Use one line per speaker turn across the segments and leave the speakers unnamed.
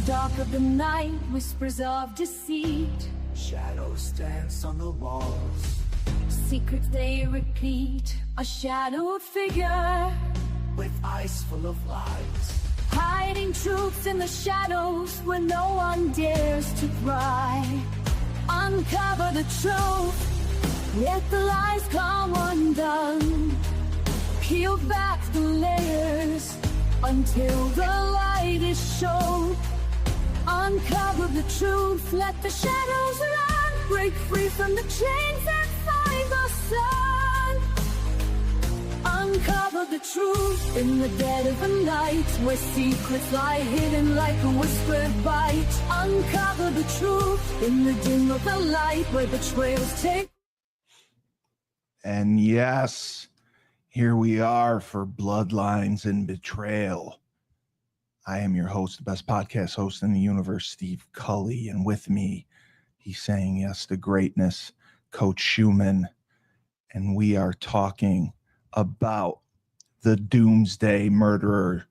dark of the night, whispers of deceit.
Shadows dance on the walls.
Secrets they repeat. A shadowed figure
with eyes full of light.
Hiding truths in the shadows where no one dares to pry. Uncover the truth, let the lies come undone. Peel back the layers until the light is shown. Uncover the truth, let the shadows run. Break free from the chains and find the sun. Uncover the truth in the dead of the night, where secrets lie hidden like a whispered bite. Uncover the truth in the dim of the light, where betrayals take.
And yes, here we are for Bloodlines and Betrayal. I am your host, the best podcast host in the universe, Steve Cully, and with me, he's saying yes to greatness, Coach Schumann, and we are talking about the doomsday murderer,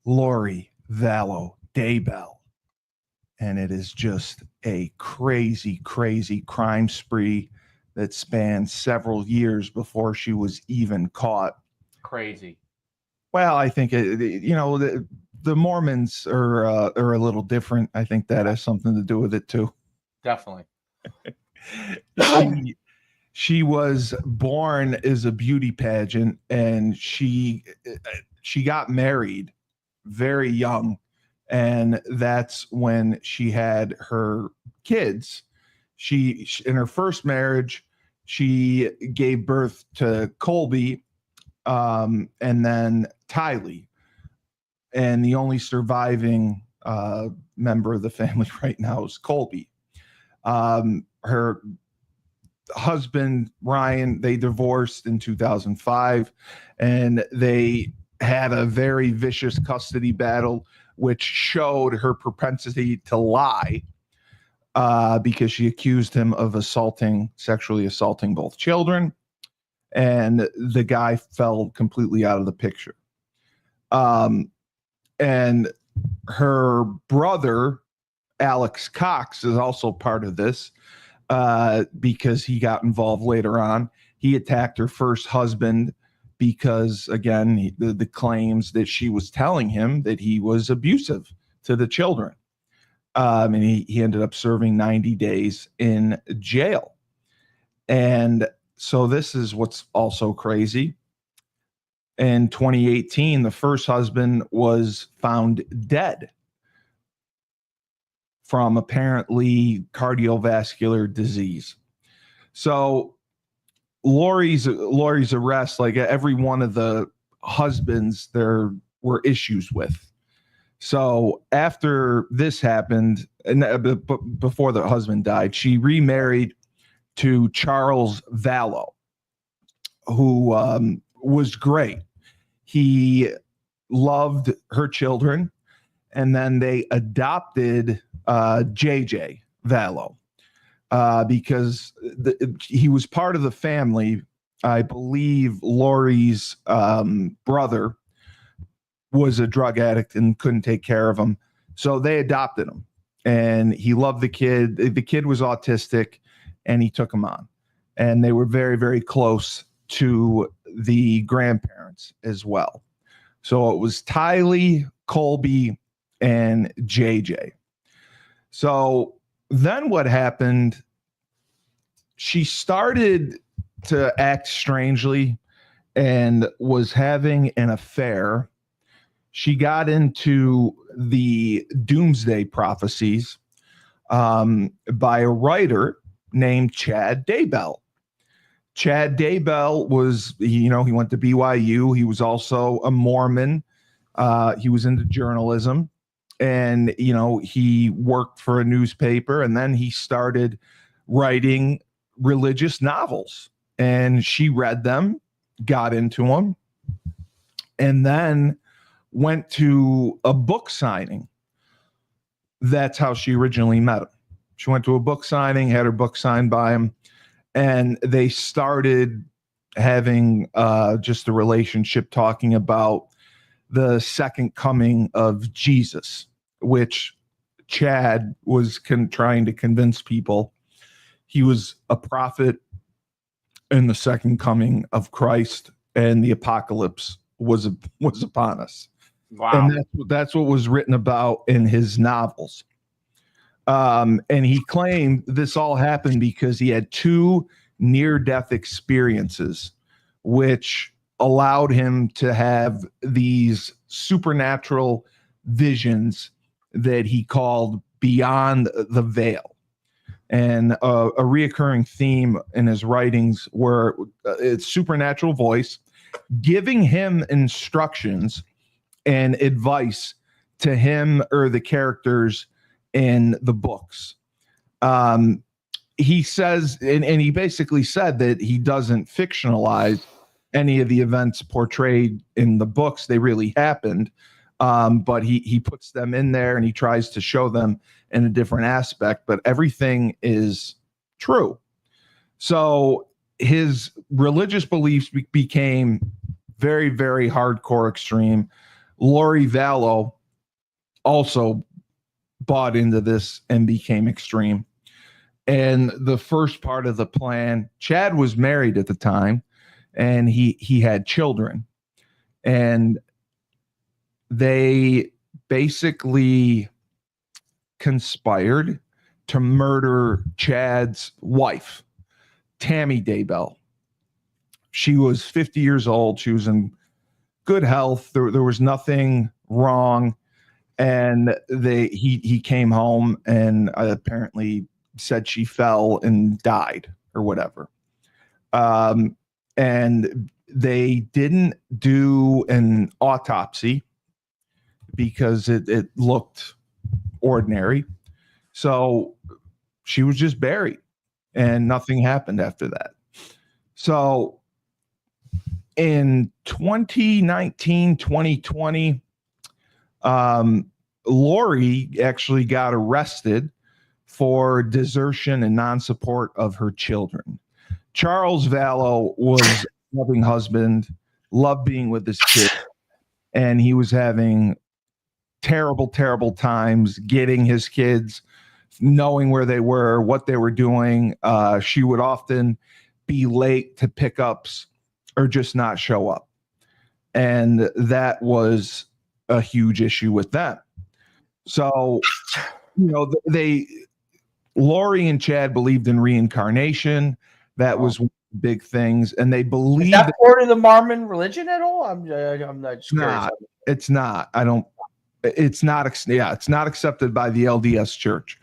Lori Vallow Daybell. And it is just a crazy, crazy crime spree that spanned several years before she was even caught.
Crazy.
Well, I think, the Mormons are a little different. I think that has something to do with it, too.
Definitely.
She was born as a beauty pageant, and she got married very young, and that's when she had her kids. She in her first marriage, she gave birth to Colby, and then Tylee, and the only surviving member of the family right now is Colby. Her husband, Ryan, they divorced in 2005, and they had a very vicious custody battle, which showed her propensity to lie, because she accused him of sexually assaulting both children, and the guy fell completely out of the picture. And her brother, Alex Cox, is also part of this, because he got involved later on. He attacked her first husband because, again, the claims that she was telling him that he was abusive to the children. And he ended up serving 90 days in jail. And so this is what's also crazy. In 2018, the first husband was found dead from apparently cardiovascular disease. So Lori's arrest, like every one of the husbands, there were issues with. So after this happened, and before the husband died, she remarried to Charles Vallow, who was great. He loved her children, and then they adopted JJ Vallow, because he was part of the family. I believe Lori's brother was a drug addict and couldn't take care of him, so they adopted him, and he loved the kid. The kid was autistic, and he took him on, and they were very, very close to the grandparents as well. So it was Tylee, Colby, and JJ. So then what happened, she started to act strangely and was having an affair. She got into the doomsday prophecies by a writer named Chad Daybell. Chad Daybell was, he went to BYU. He was also a Mormon. He was into journalism, and, he worked for a newspaper, and then he started writing religious novels, and she read them, got into them, and then went to a book signing. That's how she originally met him. She went to a book signing, had her book signed by him, and they started having just a relationship, talking about the second coming of Jesus, which Chad was trying to convince people he was a prophet in the second coming of Christ, and the apocalypse was upon us.
Wow.
And that's what was written about in his novels. And he claimed this all happened because he had 2 near-death experiences, which allowed him to have these supernatural visions that he called beyond the veil. And a reoccurring theme in his writings were it's supernatural voice giving him instructions and advice to him or the characters in the books. He says, and he basically said that he doesn't fictionalize any of the events portrayed in the books. They really happened. But he puts them in there and he tries to show them in a different aspect, but everything is true. So his religious beliefs became very, very hardcore extreme. Lori Vallow also bought into this and became extreme. And the first part of the plan, Chad was married at the time and he had children, and they basically conspired to murder Chad's wife, Tammy Daybell. She was 50 years old. She was in good health. There was nothing wrong. And he came home and apparently said she fell and died or whatever. And they didn't do an autopsy because it looked ordinary. So she was just buried and nothing happened after that. So in 2019, 2020, Lori actually got arrested for desertion and non-support of her children. Charles Vallow was a loving husband, loved being with his kids, and he was having terrible, terrible times getting his kids, knowing where they were, what they were doing. She would often be late to pickups or just not show up. And that was a huge issue with them. So, Lori and Chad believed in reincarnation. That was one of the big things. And they believed.
Is that part of the Mormon religion at all? I'm not sure.
It's not. It's not accepted by the LDS Church.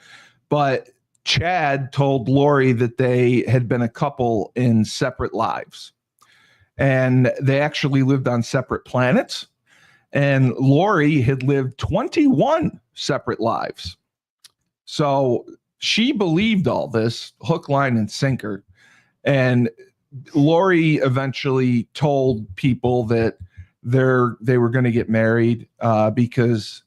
But Chad told Lori that they had been a couple in separate lives. And they actually lived on separate planets. And Lori had lived 21 separate lives. So she believed all this, hook, line, and sinker. And Lori eventually told people that they were going to get married because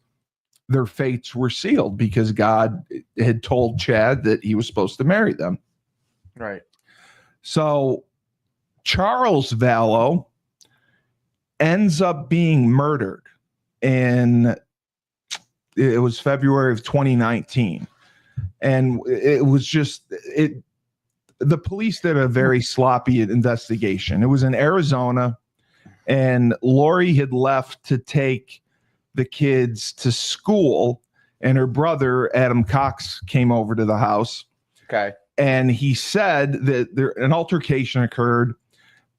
their fates were sealed, because God had told Chad that he was supposed to marry them.
Right.
So Charles Vallow ends up being murdered, and it was February of 2019. And it was just the police did a very sloppy investigation. It was in Arizona, and Lori had left to take the kids to school, and her brother, Adam Cox, came over to the house.
Okay.
And he said that an altercation occurred.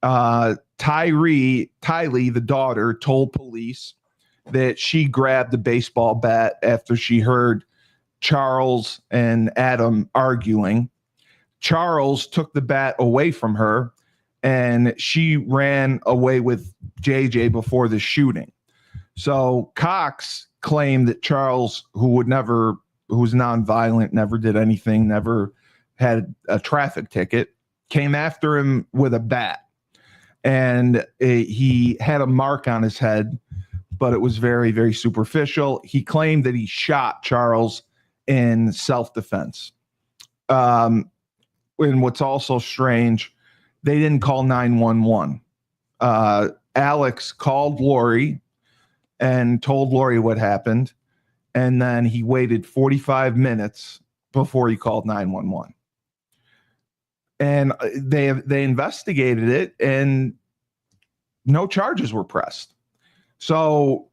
Tylee, the daughter, told police that she grabbed a baseball bat after she heard Charles and Adam arguing. Charles took the bat away from her, and she ran away with JJ before the shooting. So Cox claimed that Charles, who was nonviolent, never did anything, never had a traffic ticket, came after him with a bat. And he had a mark on his head, but it was very, very superficial. He claimed that he shot Charles in self-defense. And what's also strange, they didn't call 911. Alex called Lori and told Lori what happened. and then he waited 45 minutes before he called 911. And they investigated it, and no charges were pressed. So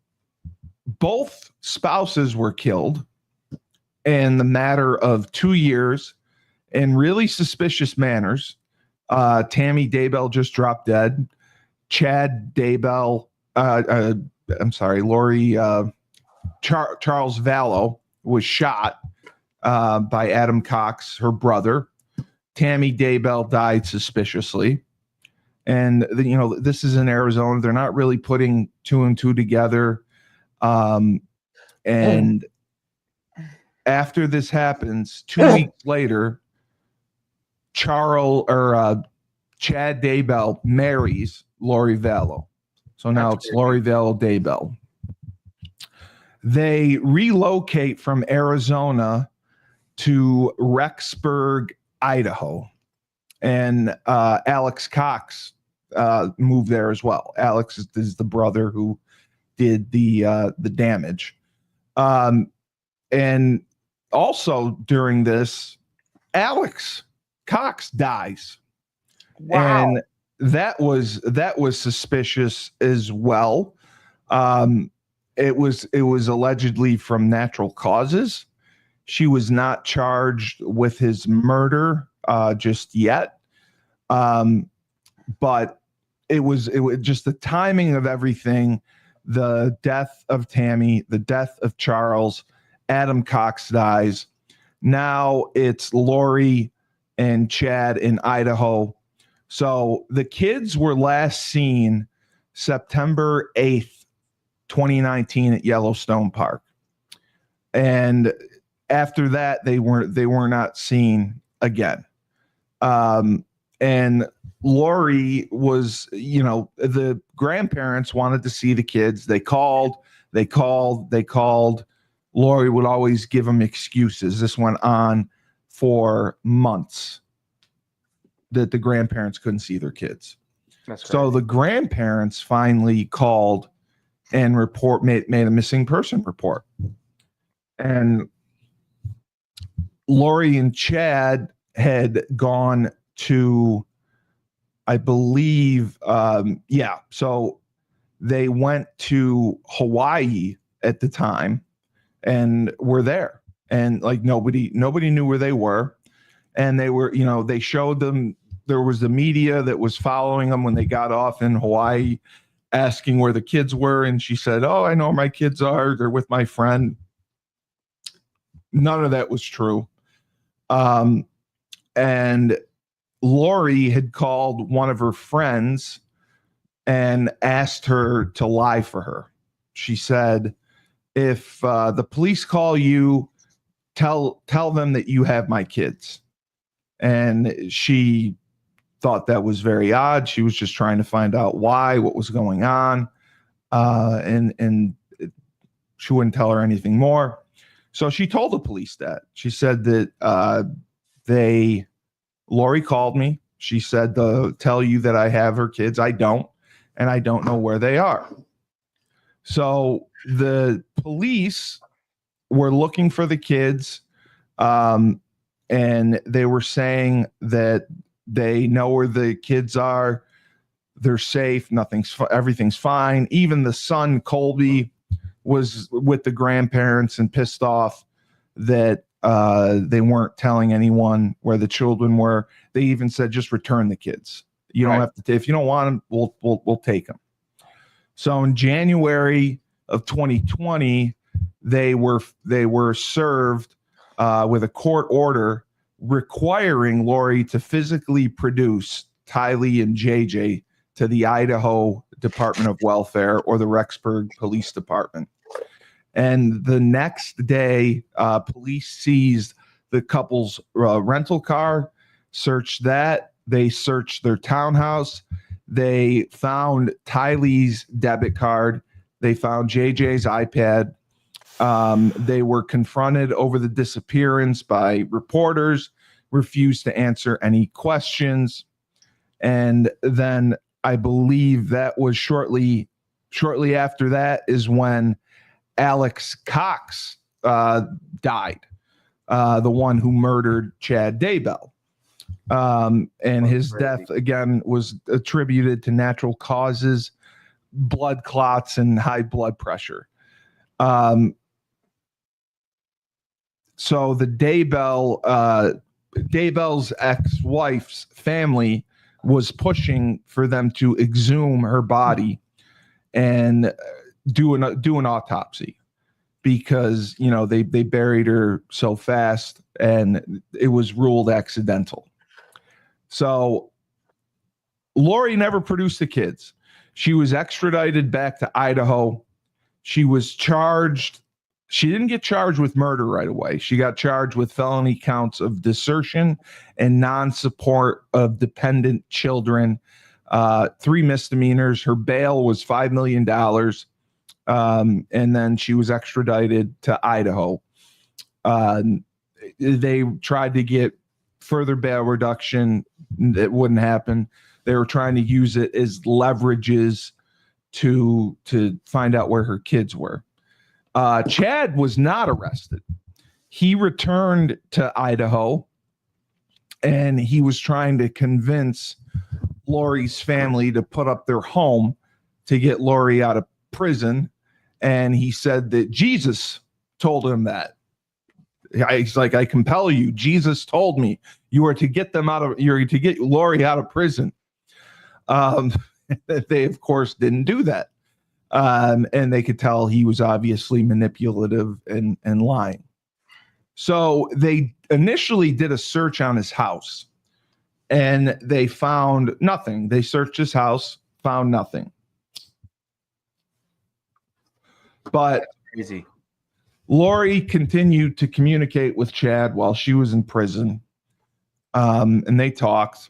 both spouses were killed in the matter of 2 years in really suspicious manners. Tammy Daybell just dropped dead. Chad Daybell, Lori, Charles Vallow was shot by Adam Cox, her brother. Tammy Daybell died suspiciously. And, this is in Arizona. They're not really putting two and two together. And after this happens, 2 weeks later, Chad Daybell marries Lori Vallow. So now it's Lori Vallow Daybell. They relocate from Arizona to Rexburg, Idaho. And Alex Cox moved there as well. Alex is the brother who did the damage. And also during this, Alex Cox dies.
Wow.
And that was suspicious as well. It was allegedly from natural causes. She was not charged with his murder just yet. But it was just the timing of everything. The death of Tammy, the death of Charles, Adam Cox dies. Now it's Lori and Chad in Idaho. So the kids were last seen September 8th, 2019 at Yellowstone Park. And after that, they were not seen again. And Lori was, the grandparents wanted to see the kids. They called. Lori would always give them excuses. This went on for months that the grandparents couldn't see their kids. So the grandparents finally called and made a missing person report. And Lori and Chad had gone to, I believe, so they went to Hawaii at the time and were there. And like nobody knew where they were. And they were, they showed them, there was the media that was following them when they got off in Hawaii, asking where the kids were. And she said, "Oh, I know where my kids are. They're with my friend." None of that was true. And Lori had called one of her friends and asked her to lie for her. She said, "If the police call you, tell them that you have my kids." And she thought that was very odd. She was just trying to find out what was going on. And she wouldn't tell her anything more. So she told the police that. She said that Lori called me. She said to tell you that I have her kids. I don't, and I don't know where they are. So the police were looking for the kids, and they were saying that they know where the kids are. They're safe. Everything's fine. Even the son, Colby, was with the grandparents and pissed off that they weren't telling anyone where the children were. They even said, "Just return the kids. You don't have to. If you don't want them, we'll take them." So in January of 2020, they were served with a court order requiring Lori to physically produce Tylee and JJ to the Idaho Department of Welfare or the Rexburg Police Department. And the next day, police seized the couple's rental car, searched that. They searched their townhouse. They found Tylee's debit card. They found JJ's iPad. They were confronted over the disappearance by reporters, refused to answer any questions. And then I believe that was shortly after that is when Alex Cox died. The one who murdered Chad Daybell. And his death, again, was attributed to natural causes, blood clots, and high blood pressure. So the Daybell's ex-wife's family was pushing for them to exhume her body and do an autopsy, because they buried her so fast and it was ruled accidental. So Lori never produced the kids. She was extradited back to Idaho. She was charged. She didn't get charged with murder right away. She got charged with felony counts of desertion and non-support of dependent children, 3 misdemeanors. Her bail was $5 million. And then she was extradited to Idaho. They tried to get further bail reduction. It wouldn't happen. They were trying to use it as leverages to find out where her kids were. Chad was not arrested. He returned to Idaho, and he was trying to convince Lori's family to put up their home to get Lori out of prison. And he said that Jesus told him that. He's like, I compel you. Jesus told me you are to get Lori out of prison. They, of course, didn't do that. And they could tell he was obviously manipulative and lying. So they initially did a search on his house, and they found nothing. They searched his house, found nothing. But
That's crazy.
Lori continued to communicate with Chad while she was in prison, and they talked.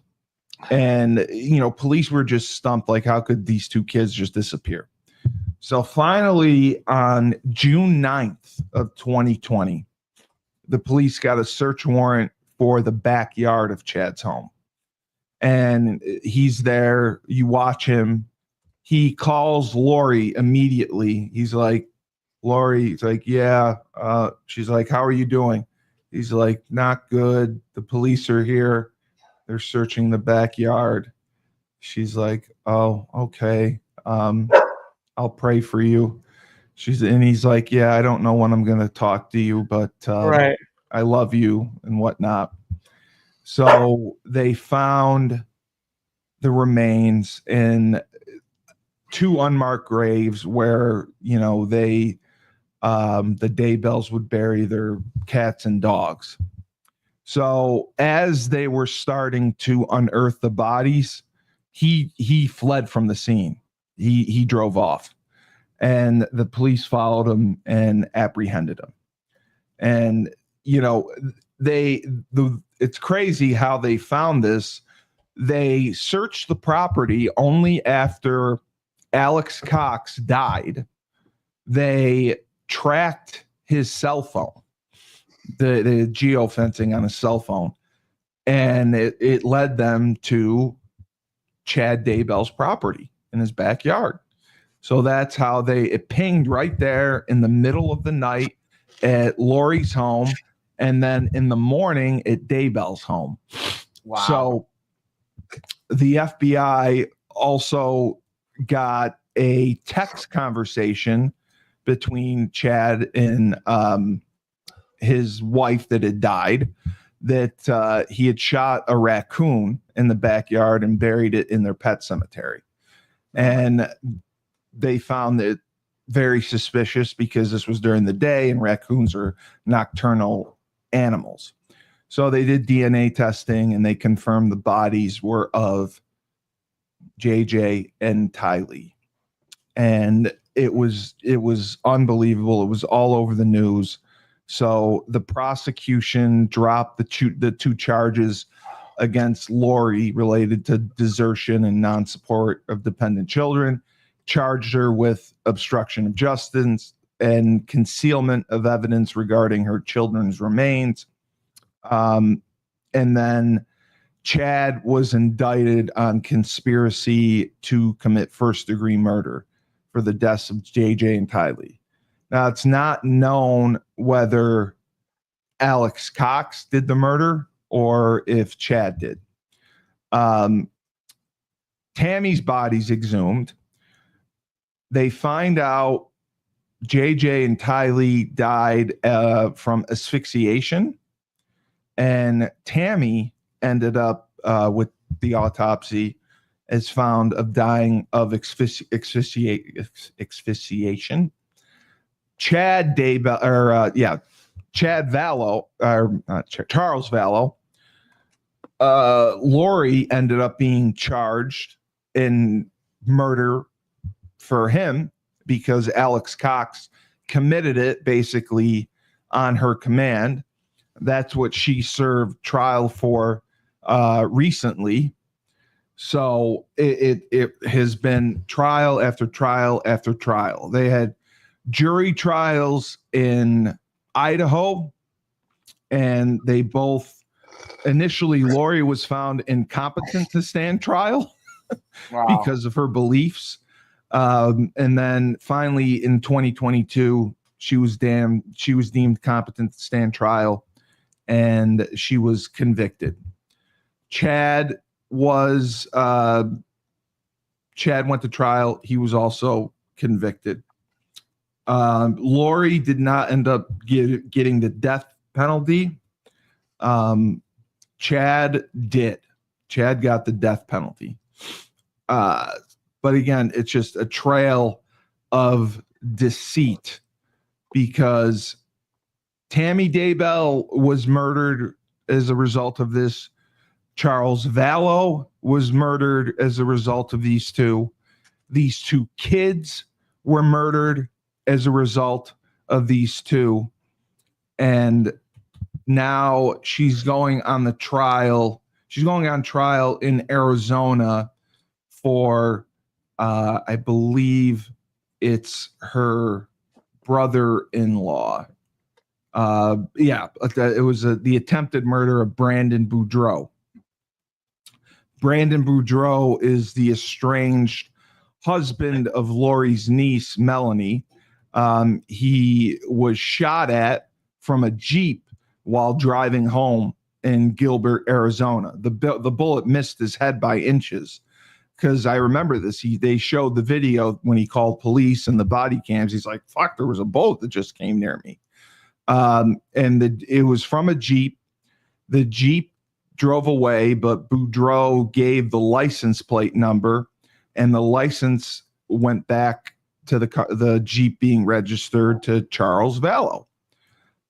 And police were just stumped, like, how could these two kids just disappear? So finally, on June 9th of 2020, the police got a search warrant for the backyard of Chad's home. And he's there. You watch him. He calls Lori immediately. He's like, Lori, he's like, yeah. She's like, how are you doing? He's like, not good. The police are here. They're searching the backyard. She's like, oh, okay. I'll pray for you. And he's like, yeah, I don't know when I'm going to talk to you, but
Right.
I love you and whatnot. So they found the remains in 2 unmarked graves where, the Daybells would bury their cats and dogs. So as they were starting to unearth the bodies, he fled from the scene. He drove off, and the police followed him and apprehended him. And it's crazy how they found this. They searched the property only after Alex Cox died. They tracked his cell phone, the geofencing on his cell phone, and it led them to Chad Daybell's property in his backyard. So that's how it pinged right there in the middle of the night at Lori's home, and then in the morning at Daybell's home.
Wow.
So the FBI also got a text conversation between Chad and his wife that had died, that he had shot a raccoon in the backyard and buried it in their pet cemetery. And they found it very suspicious because this was during the day and raccoons are nocturnal animals. So they did DNA testing and they confirmed the bodies were of JJ and Tylee. And it was unbelievable. It was all over the news. So the prosecution dropped the two charges against Lori related to desertion and non-support of dependent children, charged her with obstruction of justice and concealment of evidence regarding her children's remains. And then Chad was indicted on conspiracy to commit first-degree murder for the deaths of JJ and Tylee. Now, it's not known whether Alex Cox did the murder or if Chad did. Tammy's body's exhumed. They find out JJ and Tylee died from asphyxiation, and Tammy ended up with the autopsy as found of dying of asphyxiation. Chad Daybell, Chad Vallow, Charles Vallow. Lori ended up being charged in murder for him because Alex Cox committed it basically on her command. That's what she served trial for recently. So it has been trial after trial after trial. They had jury trials in Idaho, and they both initially Lori was found incompetent to stand trial because of her beliefs. And then finally in 2022, she was deemed competent to stand trial, and she was convicted. Chad went to trial. He was also convicted. Lori did not end up getting the death penalty. Chad did. Chad got the death penalty. But again, it's just a trail of deceit because Tammy Daybell was murdered as a result of this. Charles Vallow was murdered as a result of these two. These two kids were murdered as a result of these two. And now she's going on the trial. She's going on trial in Arizona for, I believe it's her brother-in-law. It was the attempted murder of Brandon Boudreaux. Brandon Boudreaux is the estranged husband of Lori's niece, Melanie. He was shot at from a Jeep while driving home in Gilbert, Arizona. The bullet missed his head by inches. Because I remember this. They showed the video when he called police and the body cams. He's like, fuck, there was a bullet that just came near me. It was from a Jeep. The Jeep drove away, but Boudreaux gave the license plate number, and the license went back to the Jeep being registered to Charles Vallow.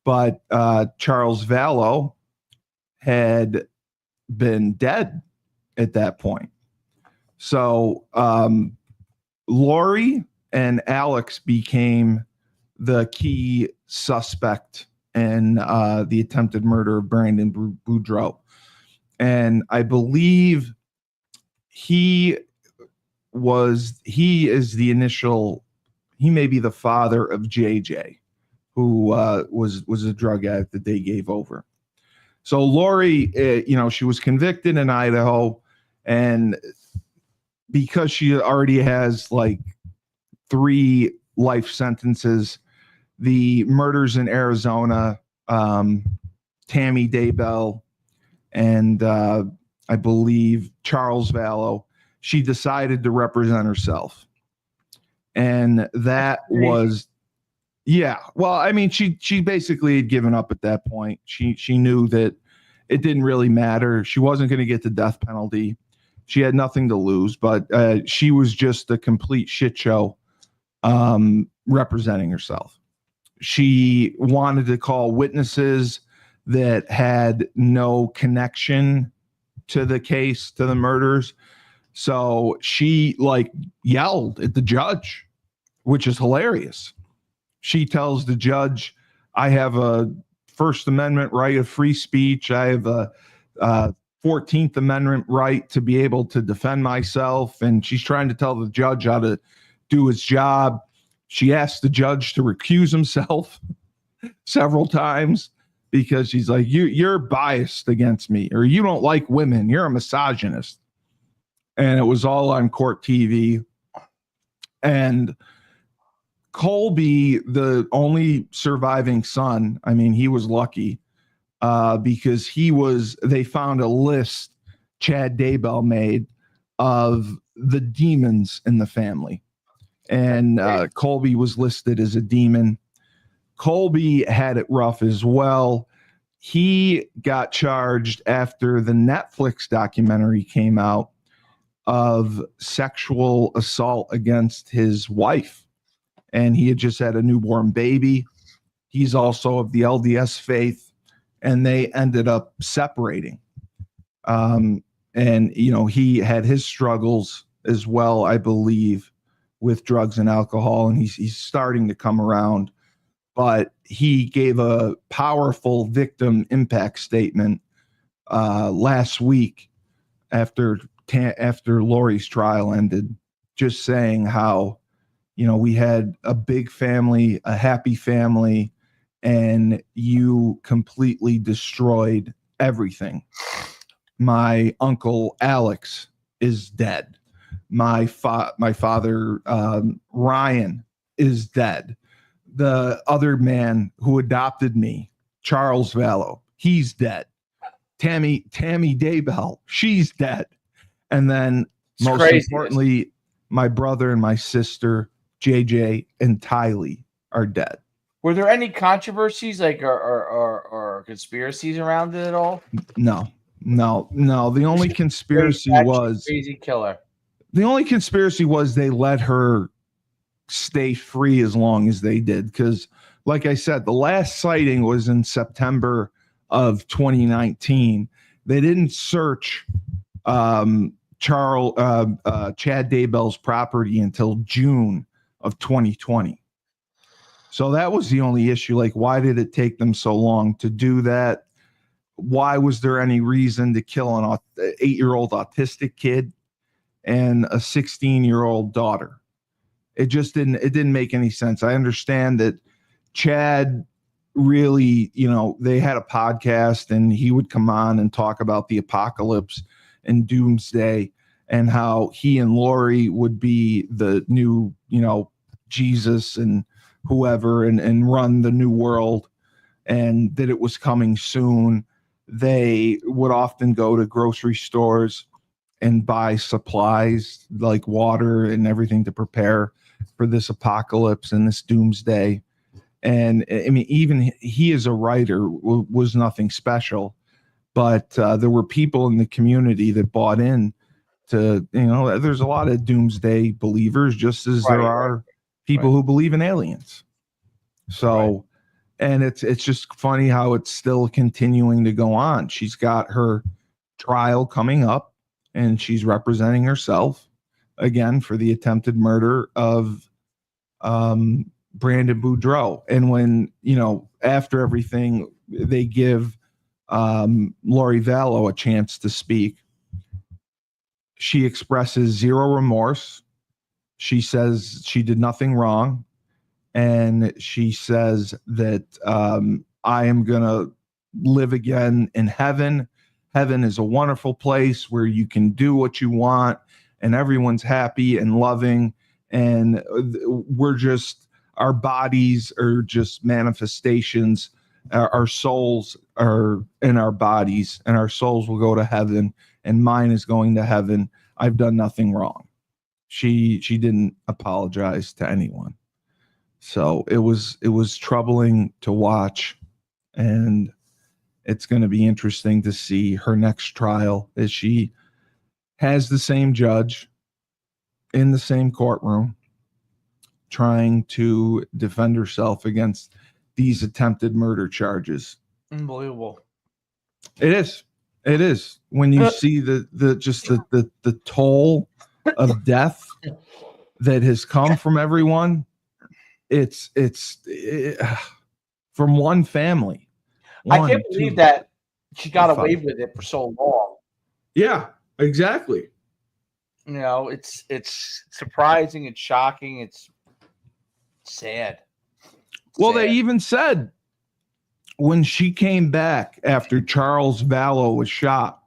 But Charles Vallow had been dead at that point. So Lori and Alex became the key suspect in the attempted murder of Brandon Boudreaux. And I believe he may be the father of JJ, who was a drug addict that they gave over. So Lori, she was convicted in Idaho, and because she already has like 3 life sentences, the murders in Arizona, Tammy Daybell, and I believe Charles Vallow, she decided to represent herself. And that was, well, I mean, she basically had given up at that point. She knew that it didn't really matter. She wasn't going to get the death penalty. She had nothing to lose, but she was just a complete shit show representing herself. She wanted to call witnesses that had no connection to the case, to the murders. So she yelled at the judge, which is hilarious. She tells the judge, I have a First Amendment right of free speech. I have a 14th Amendment right to be able to defend myself. And she's trying to tell the judge how to do his job. She asked the judge to recuse himself several times because she's like, you're biased against me, or you don't like women. You're a misogynist. And it was all on court TV. And Colby, the only surviving son, I mean, he was lucky because they found a list Chad Daybell made of the demons in the family. And Colby was listed as a demon. Colby had it rough as well. He got charged after the Netflix documentary came out of sexual assault against his wife. And he had just had a newborn baby. He's also of the LDS faith, and they ended up separating. And, he had his struggles as well, I believe, with drugs and alcohol, and he's starting to come around. But he gave a powerful victim impact statement last week after Lori's trial ended, just saying how, we had a big family, a happy family, and you completely destroyed everything. My uncle Alex is dead. My father Ryan is dead. The other man who adopted me, Charles Vallow, he's dead. Tammy Daybell, she's dead. And then most importantly, my brother and my sister, JJ and Tylee, are dead.
Were there any controversies or conspiracies around it at all?
No. The only conspiracy was
crazy killer.
The only conspiracy was they let her stay free as long as they did. Because, like I said, the last sighting was in September of 2019. They didn't search Chad Daybell's property until June of 2020. So that was the only issue. Like, why did it take them so long to do that? Why was there any reason to kill an 8-year-old autistic kid and a 16-year-old daughter? It didn't make any sense. I understand that Chad really, they had a podcast and he would come on and talk about the apocalypse and doomsday and how he and Lori would be the new, Jesus and whoever and run the new world, and that it was coming soon. They would often go to grocery stores and buy supplies like water and everything to prepare for this apocalypse and this doomsday. And I mean, even he as a writer was nothing special, but there were people in the community that bought in to, there's a lot of doomsday believers, just as there are people who believe in aliens. So, and it's just funny how it's still continuing to go on. She's got her trial coming up and she's representing herself again for the attempted murder of Brandon Boudreaux. And when, after everything, they give Lori Vallow a chance to speak, she expresses zero remorse. She says she did nothing wrong. And she says that I am going to live again in heaven. Heaven is a wonderful place where you can do what you want and everyone's happy and loving. And our bodies are just manifestations. Our souls are in our bodies and our souls will go to heaven, and mine is going to heaven. I've done nothing wrong. She didn't apologize to anyone. So it was troubling to watch, and it's going to be interesting to see her next trial as she has the same judge in the same courtroom trying to defend herself against these attempted murder charges.
Unbelievable.
It is when you see the toll of death that has come from everyone. It's from one family.
I can't believe that she got away with it for so long.
Yeah, exactly.
It's surprising. It's shocking. It's sad.
Well, they even said when she came back after Charles Vallow was shot,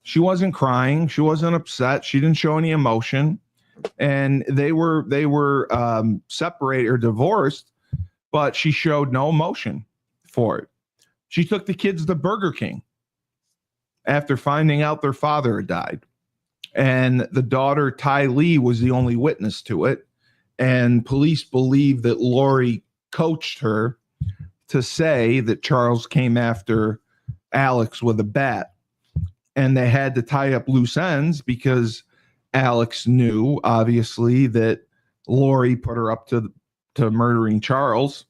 she wasn't crying. She wasn't upset. She didn't show any emotion. and they were separated or divorced, but she showed no emotion for it. She took the kids to Burger King after finding out their father had died. And the daughter, Ty Lee, was the only witness to it. And police believe that Lori coached her to say that Charles came after Alex with a bat. And they had to tie up loose ends because Alex knew, obviously, that Lori put her up to murdering Charles.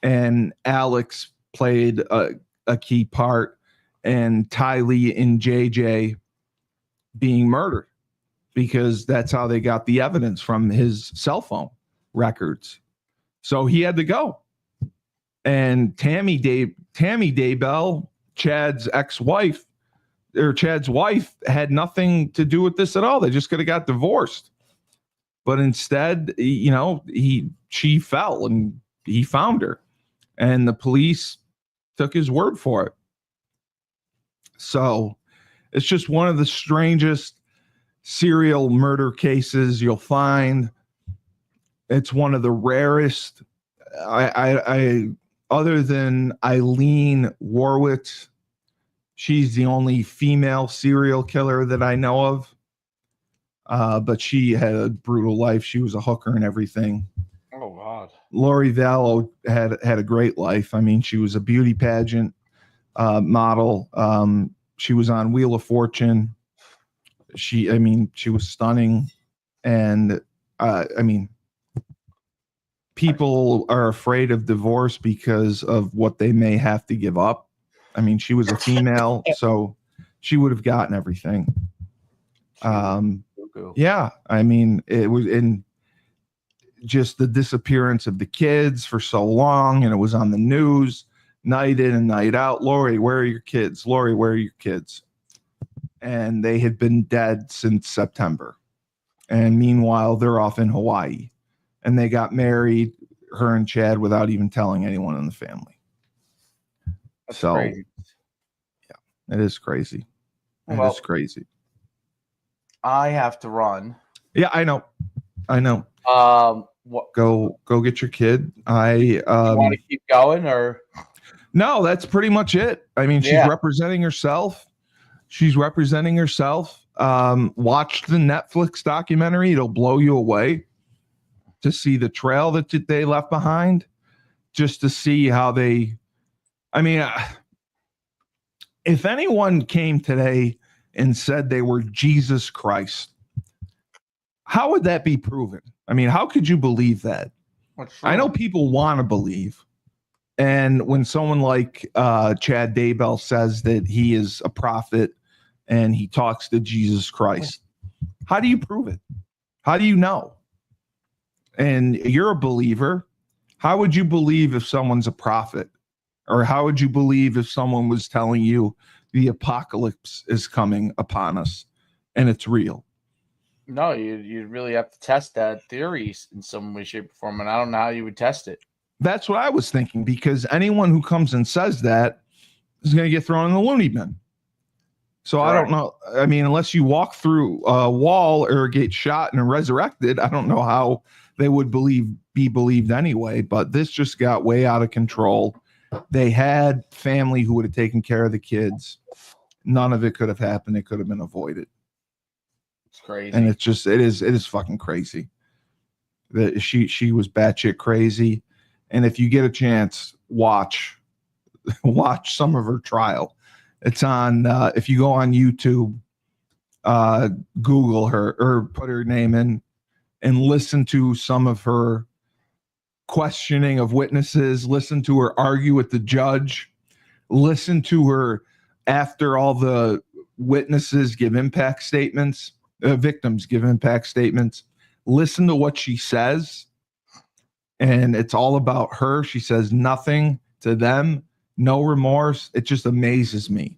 And Alex played a key part in Ty Lee and JJ being murdered, because that's how they got the evidence from his cell phone records. So he had to go. And Tammy Daybell, Chad's ex-wife, or Chad's wife, had nothing to do with this at all. They just could have got divorced. But instead, she fell and he found her. And the police took his word for it. So it's just one of the strangest serial murder cases you'll find. It's one of the rarest. I other than Eileen Warwitz, she's the only female serial killer that I know of. But she had a brutal life. She was a hooker and everything.
Oh God.
Lori Vallow had a great life. I mean, she was a beauty pageant model. She was on Wheel of Fortune. She was stunning. And people are afraid of divorce because of what they may have to give up. I mean, she was a female, so she would have gotten everything. Yeah, I mean, it was in just the disappearance of the kids for so long, and it was on the news night in and night out. Lori, where are your kids? Lori, where are your kids? And they had been dead since September. And meanwhile, they're off in Hawaii. And they got married, her and Chad, without even telling anyone in the family.
That's crazy.
Yeah, it is crazy. It is crazy.
I have to run.
Yeah, I know. Go get your kid. You
want to keep going, or
no? That's pretty much it. I mean, she's representing herself. Watch the Netflix documentary. It'll blow you away to see the trail that they left behind, just to see how they. I mean, if anyone came today and said they were Jesus Christ, how would that be proven? I mean, how could you believe that? I know people want to believe. And when someone like Chad Daybell says that he is a prophet and he talks to Jesus Christ, how do you prove it? How do you know? And you're a believer. How would you believe if someone's a prophet? Or how would you believe if someone was telling you the apocalypse is coming upon us and it's real?
No, you really have to test that theory in some way, shape, or form, and I don't know how you would test it.
That's what I was thinking, because anyone who comes and says that is going to get thrown in the loony bin. So correct. I don't know. I mean, unless you walk through a wall or get shot and resurrected, I don't know how they would be believed anyway. But this just got way out of control. They had family who would have taken care of the kids. None of it could have happened. It could have been avoided.
It's crazy.
And it is fucking crazy. That she was batshit crazy. And if you get a chance, watch some of her trial. It's on, if you go on YouTube, Google her or put her name in and listen to some of her questioning of witnesses, listen to her argue with the judge, listen to her after all the witnesses give impact statements, victims give impact statements, listen to what she says. And it's all about her. She says nothing to them, no remorse. It just amazes me.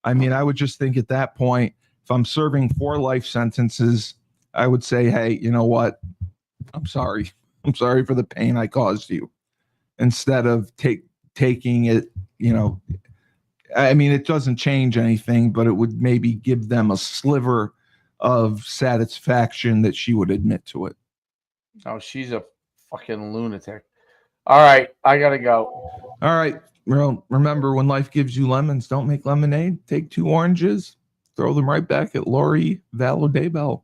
I mean, I would just think at that point, if I'm serving 4 life sentences, I would say, hey, you know what? I'm sorry. I'm sorry for the pain I caused you. Instead of taking it, I mean, it doesn't change anything, but it would maybe give them a sliver of satisfaction that she would admit to it.
Oh, she's a fucking lunatic. All right, I gotta go.
All right. Well, remember, when life gives you lemons, don't make lemonade. Take 2 oranges, throw them right back at Lori Vallow Daybell.